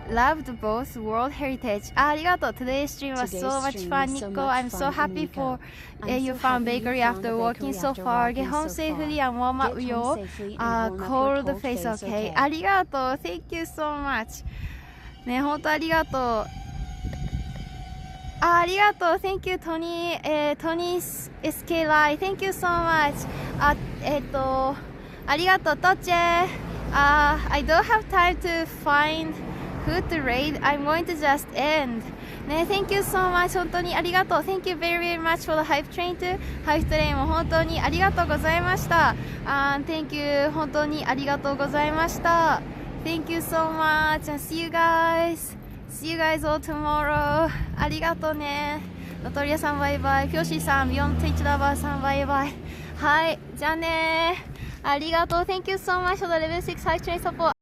loved both World Heritage. ありがとう。Today's stream was so much fun, Nico. I'm so happy for you found bakery after walking so far. Get home safely and warm up your cold face, okay? ありがとう。Thank you so much. ね、本当ありがとう。ありがとう。Thank you, Tony. Tony SK Live. Thank you so much. ありがとう、トッチェ。I don't have time to find food to raid. I'm going to just end. ね、Thank you so much. 本当にありがとう。Thank you very, very much for the hype train too. ハイフトレインも本当にありがとうございました。Thank you. 本当にありがとうございました。Thank you so much. And see you guys. See you guys all tomorrow. ありがとうね。ノトリアさんバイバイ。ピョシーさん、ビヨンテイチラバーさんバイバイ。はい、じゃあね。ありがとう。Thank you so much for the level 6 hype train support.